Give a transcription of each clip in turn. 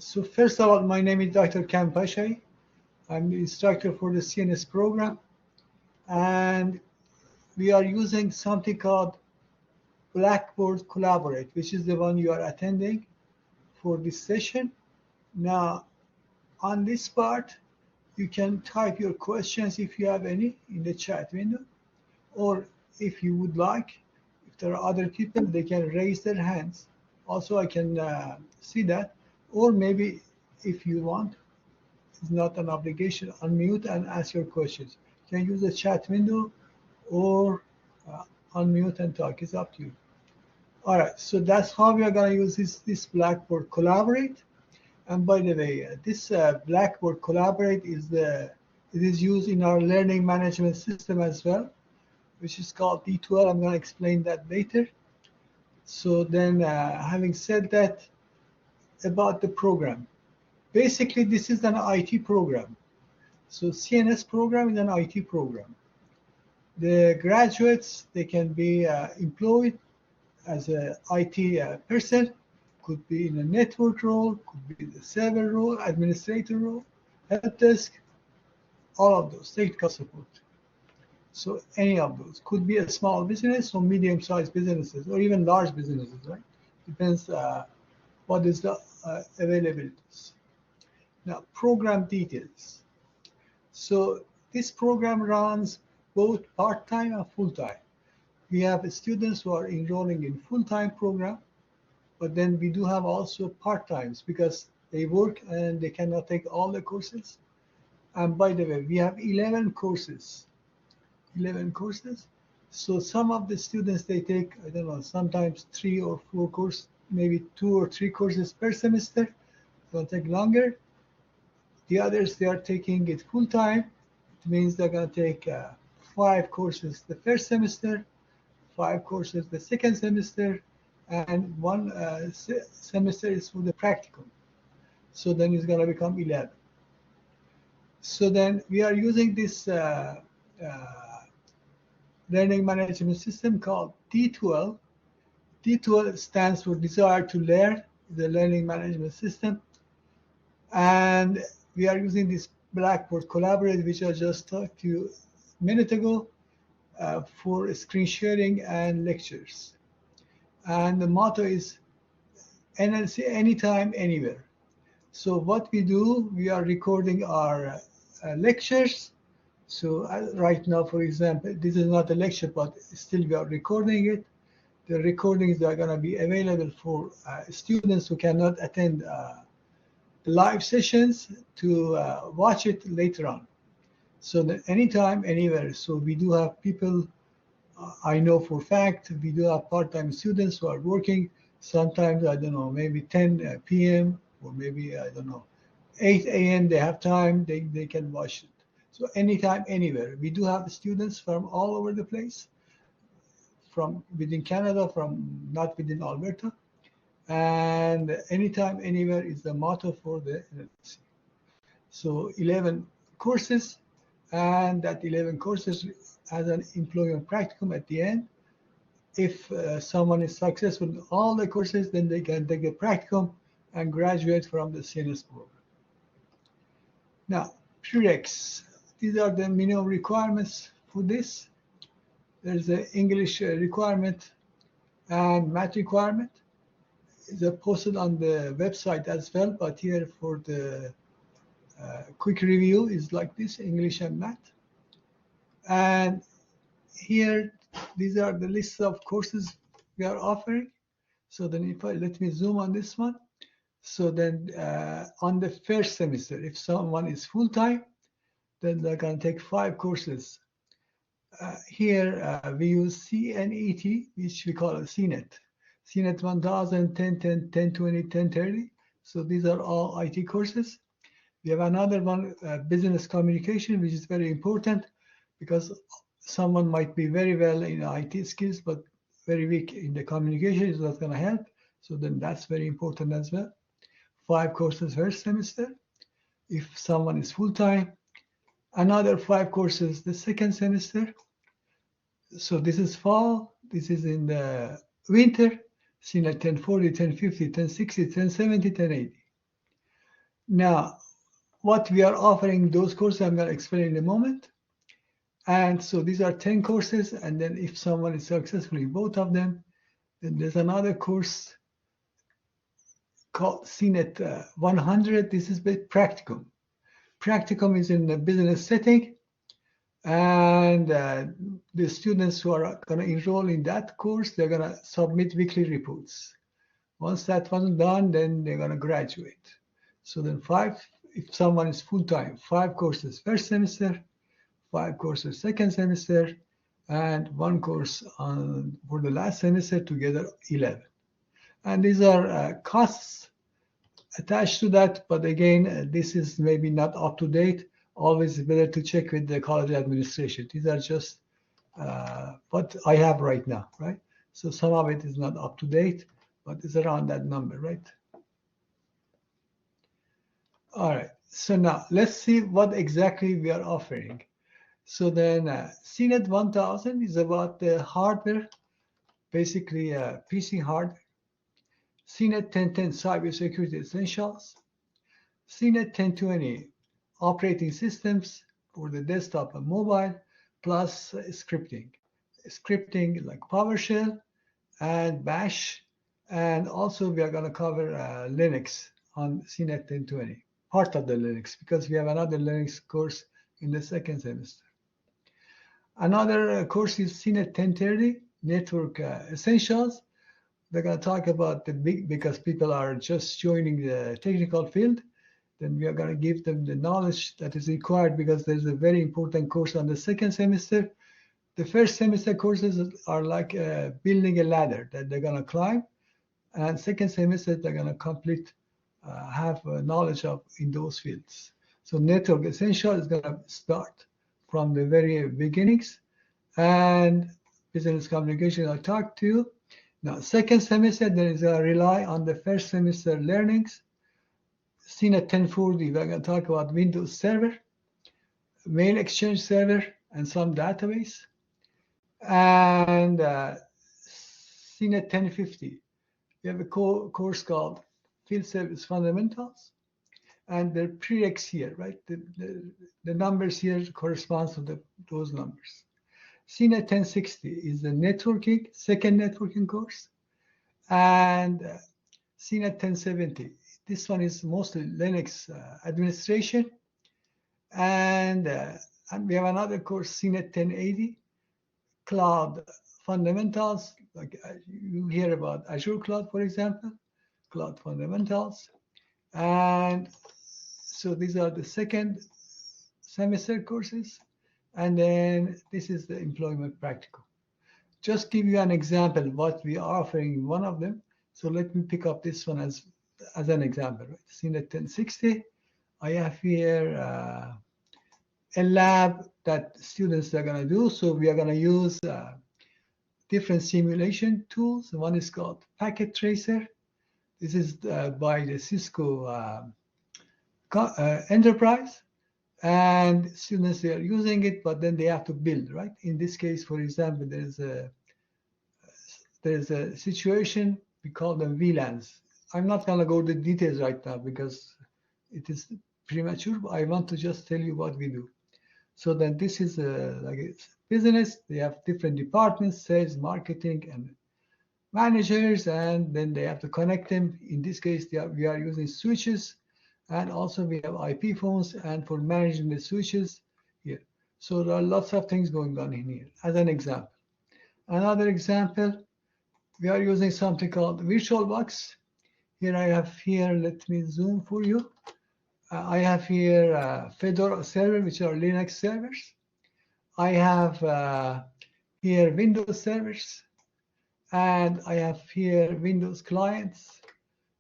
So first of all, my name is Dr. Kam Pashai. I'm the instructor for the CNS program, and we are using something called Blackboard Collaborate, which is the one you are attending for this session. Now, on this part, you can type your questions if you have any in the chat window, or if you would like, if there are other people, they can raise their hands. Also, I can see that, or maybe if you want, it's not an obligation, unmute and ask your questions. You can use the chat window or unmute and talk. It's up to you. All right, so that's how we are going to use this Blackboard Collaborate. And by the way, this Blackboard Collaborate it is used in our learning management system as well, which is called D2L. I'm going to explain that later. So then, having said that, about the program. Basically, this is an IT program. So CNS program is an IT program. The graduates, they can be employed as an IT person, could be in a network role, could be in the server role, administrator role, help desk, all of those, technical support. So any of those. Could be a small business or medium-sized businesses or even large businesses, right? Depends what is the availabilities. Now, program details. So this program runs both part-time and full-time. We have students who are enrolling in full-time program, but then we do have also part-times because they work and they cannot take all the courses. And by the way, we have 11 courses. 11 courses. So some of the students, they take, I don't know, sometimes 3 or 4 courses, maybe 2 or 3 courses per semester. They'll take longer. The others, they are taking it full time. It means they're going to take 5 courses the first semester, 5 courses the second semester, and 1 semester is for the practicum. So then it's going to become 11. So then we are using this learning management system called D2L. D2L stands for Desire to Learn, the learning management system. And we are using this Blackboard Collaborate, which I just talked to you a minute ago, for screen sharing and lectures. And the motto is NLC anytime, anywhere. So what we do, we are recording our lectures. So right now, for example, this is not a lecture, but still we are recording it. The recordings are going to be available for students who cannot attend live sessions to watch it later on. So that anytime, anywhere. So we do have people, I know for a fact, we do have part-time students who are working. Sometimes, I don't know, maybe 10 p.m. or maybe, I don't know, 8 a.m. they have time, they can watch it. So anytime, anywhere. We do have students from all over the place, from within Canada, from not within Alberta. And anytime, anywhere is the motto for the NLC. So 11 courses, and that 11 courses has an employment practicum at the end. If someone is successful in all the courses, then they can take a practicum and graduate from the CNS program. Now, prereqs. These are the minimum requirements for this. There's an English requirement and math requirement. They're posted on the website as well, but here for the quick review is like this, English and math. And here, these are the lists of courses we are offering. So then if let me zoom on this one. So then on the first semester, if someone is full-time, then they're going to take 5 courses. Here we use CNET, which we call a CNET. CNET 1000, 1010, 1020, 1030. So these are all IT courses. We have another one, business communication, which is very important because someone might be very well in IT skills, but very weak in the communication is not going to help. So then that's very important as well. 5 courses first semester. If someone is full-time, another 5 courses the second semester. So this is fall, this is in the winter, seen at 1040, 1050, 1060, 1070, 1080. Now, what we are offering, those courses I'm going to explain in a moment. And so these are 10 courses. And then if someone is successful in both of them, then there's another course called CNET 100. This is practicum. Practicum is in a business setting. And the students who are going to enroll in that course, they're going to submit weekly reports. Once that one's done, then they're going to graduate. So then if someone is full-time, 5 courses first semester, 5 courses second semester, and 1 course for the last semester, together 11. And these are costs attached to that, but again, this is maybe not up to date. Always better to check with the college administration. These are just what I have right now, right? So some of it is not up to date, but it's around that number, right? All right, so now let's see what exactly we are offering. So then CNET 1000 is about the hardware, basically PC hardware. CNET 1010 cybersecurity essentials. CNET 1020 operating systems for the desktop and mobile, plus scripting. Scripting like PowerShell and Bash. And also we are going to cover Linux on CNET 1020, part of the Linux, because we have another Linux course in the second semester. Another course is CNET 1030, Network Essentials. We're going to talk about because people are just joining the technical field, then we are going to give them the knowledge that is required, because there's a very important course on the second semester. The first semester courses are like building a ladder that they're going to climb, and second semester they're going to complete, have knowledge of in those fields. So Network Essential is going to start from the very beginnings, and business communication I talked to you. Now, second semester, there is a rely on the first semester learnings. CNET 1040, we're going to talk about Windows Server, Mail Exchange Server, and some database. And CNET 1050, we have a course called Field Service Fundamentals. And the prereqs here, right? The numbers here corresponds to those numbers. CNET 1060 is the networking, second networking course. And CNET 1070, this one is mostly Linux administration. And we have another course, CNET 1080, Cloud Fundamentals. Like you hear about Azure Cloud, for example, Cloud Fundamentals. And so these are the second semester courses. And then this is the employment practical. Just give you an example what we are offering in one of them. So let me pick up this one as an example. Right? CNET 1060, I have here a lab that students are going to do. So we are going to use different simulation tools. One is called Packet Tracer. This is by the Cisco Enterprise. And students, they are using it, but then they have to build, right? In this case, for example, there's a situation, we call them VLANs. I'm not going to go to the details right now because it is premature, but I want to just tell you what we do. So then this is like a business. They have different departments, sales, marketing, and managers, and then they have to connect them. In this case, we are using switches. And also we have IP phones, and for managing the switches here. So there are lots of things going on in here, as an example. Another example, we are using something called VirtualBox. Here I have here, let me zoom for you. I have here Fedora server, which are Linux servers. I have here Windows servers, and I have here Windows clients.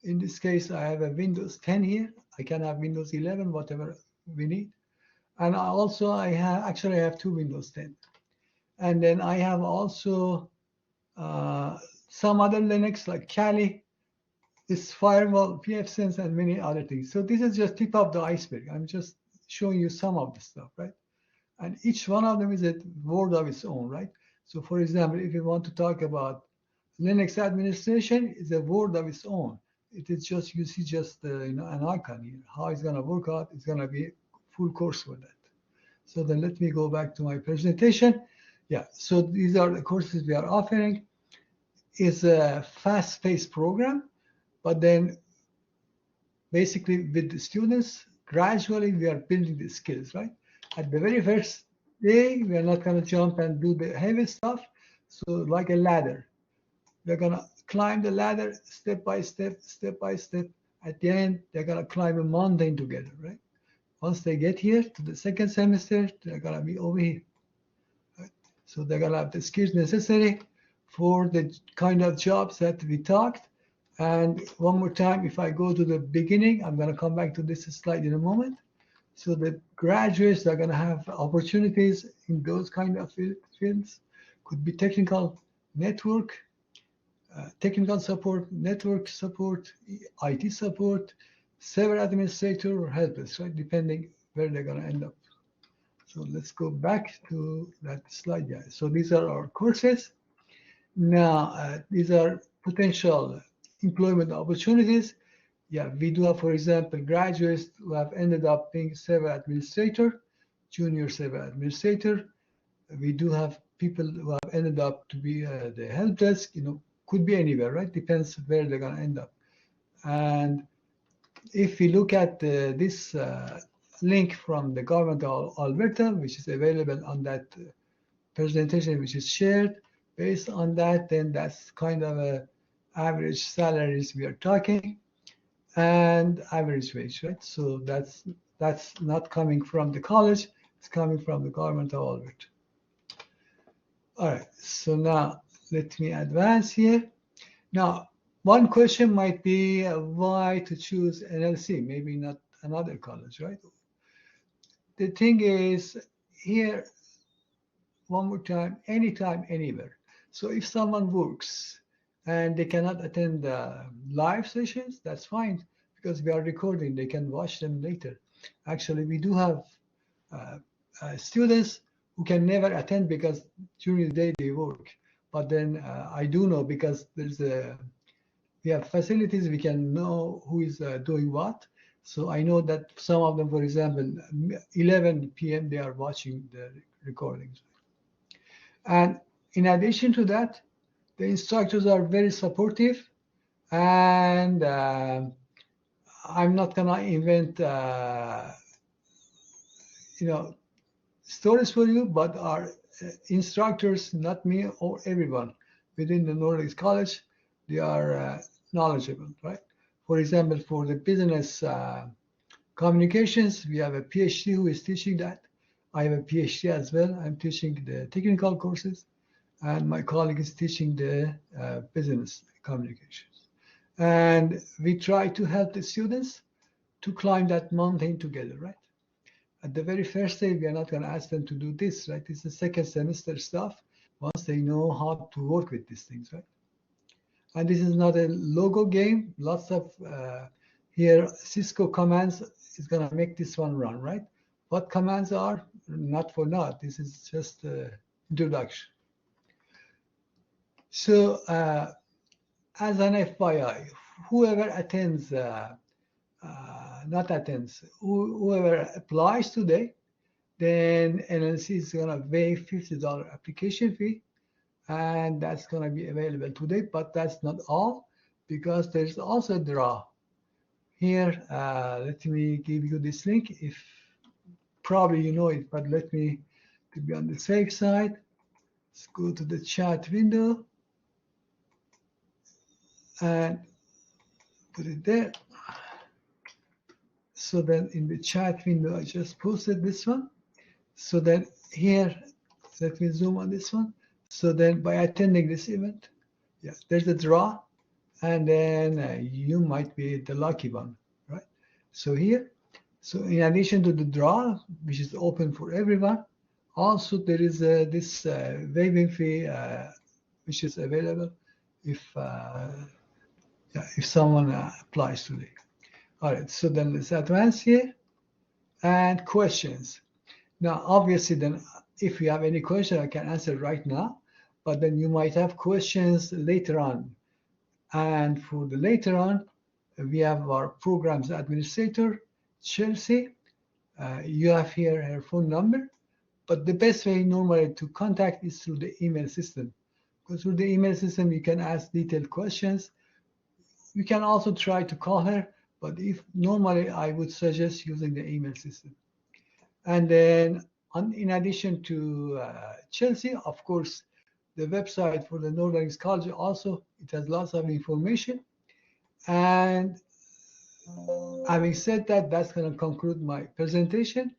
In this case, I have a Windows 10 here. I can have Windows 11, whatever we need. And I have 2 Windows 10. And then I have also some other Linux like Kali, this firewall, pfSense, and many other things. So this is just tip of the iceberg. I'm just showing you some of the stuff, right? And each one of them is a word of its own, right? So for example, if you want to talk about Linux administration, it's a word of its own. It is just, you see just an icon here. How it's going to work out, it's going to be full course for that. So then let me go back to my presentation. Yeah, so these are the courses we are offering. It's a fast-paced program, but then basically with the students, gradually we are building the skills, right? At the very first day, we are not going to jump and do the heavy stuff. So like a ladder, we're going to climb the ladder step by step, step by step. At the end, they're going to climb a mountain together, right? Once they get here to the second semester, they're going to be over here. Right? So they're going to have the skills necessary for the kind of jobs that we talked. And one more time, if I go to the beginning, I'm going to come back to this slide in a moment. So the graduates are going to have opportunities in those kind of fields. Could be technical network, technical support, network support, IT support, server administrator, or helpers, right? Depending where they're going to end up. So let's go back to that slide, guys. So these are our courses. Now, these are potential employment opportunities. Yeah, we do have, for example, graduates who have ended up being server administrator, junior server administrator. We do have people who have ended up to be the help desk, could be anywhere, right? Depends where they're going to end up. And if we look at this link from the government of Alberta, which is available on that presentation, which is shared, based on that, then that's kind of a average salaries we are talking, and average wage, right? So that's not coming from the college, it's coming from the government of Alberta. All right, so now let me advance here. Now, one question might be why to choose NLC, maybe not another college, right? The thing is here, one more time, anytime, anywhere. So if someone works and they cannot attend the live sessions, that's fine, because we are recording, they can watch them later. Actually, we do have students who can never attend because during the day they work. But then I do know, because we have facilities, we can know who is doing what. So I know that some of them, for example, 11 p.m. they are watching the recordings. And in addition to that, the instructors are very supportive, and I'm not gonna invent stories for you, but our instructors, not me or everyone within the Nordics College, they are knowledgeable, right? For example, for the business communications, we have a PhD who is teaching that. I have a PhD as well. I'm teaching the technical courses, and my colleague is teaching the business communications. And we try to help the students to climb that mountain together, right? At the very first day, we are not going to ask them to do this, right? It's the second semester stuff, once they know how to work with these things, right? And this is not a logo game. Lots of here, Cisco commands is going to make this one run, right? What commands are? Not for naught. This is just introduction. So as an FYI, whoever attends, whoever applies today, then NLC is going to waive $50 application fee, and that's going to be available today. But that's not all, because there's also a draw. Here, let me give you this link. If probably you know it, but let me, to be on the safe side, let's go to the chat window and put it there. So then in the chat window, I just posted this one. So then here, let me zoom on this one. So then by attending this event, yeah, there's a draw, and then you might be the lucky one, right? So here, so in addition to the draw, which is open for everyone, also there is this waiving fee, which is available if someone applies today. All right, so then let's advance here, and questions. Now, obviously, then if you have any question, I can answer right now, but then you might have questions later on. And for the later on, We have our programs administrator, Chelsea. You have here her phone number, but the best way normally to contact is through the email system. Because through the email system, you can ask detailed questions. You can also try to call her, but if normally I would suggest using the email system. And then in addition to Chelsea, of course, the website for the Northern College also, it has lots of information. And having said that, that's going to conclude my presentation.